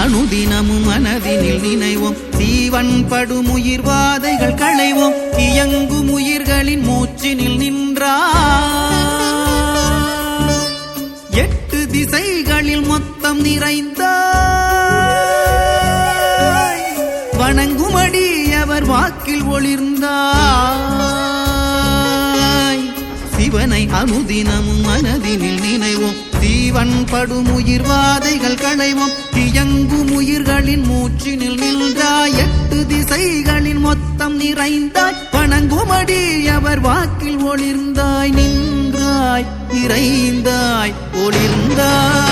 அனுதினமும் மனதினில் நினைவோம். தீவன் படும் உயிர்வாதைகள் களைவோம். இயங்கும் உயிர்களின் மூச்சினில் நின்றார். 8 திசைகளில் மொத்தம் நிறைந்தாய். வணங்குமடி அவர் வாக்கில் ஒளிர்ந்தாய். சிவனை அனுதினமும் மனதினில் நினைவோம். தீவன் படும் உயிர்வாதைகள் களைவோம். இயங்கும் உயிர்களின் மூச்சினில் நின்றாய். 8 திசைகளின் மொத்தம் நிறைந்தாய். வணங்குமடி அவர் வாக்கில் ஒளிர்ந்தாய். நின்றாய், நிறைந்தாய், ஒளிர்ந்தாய்.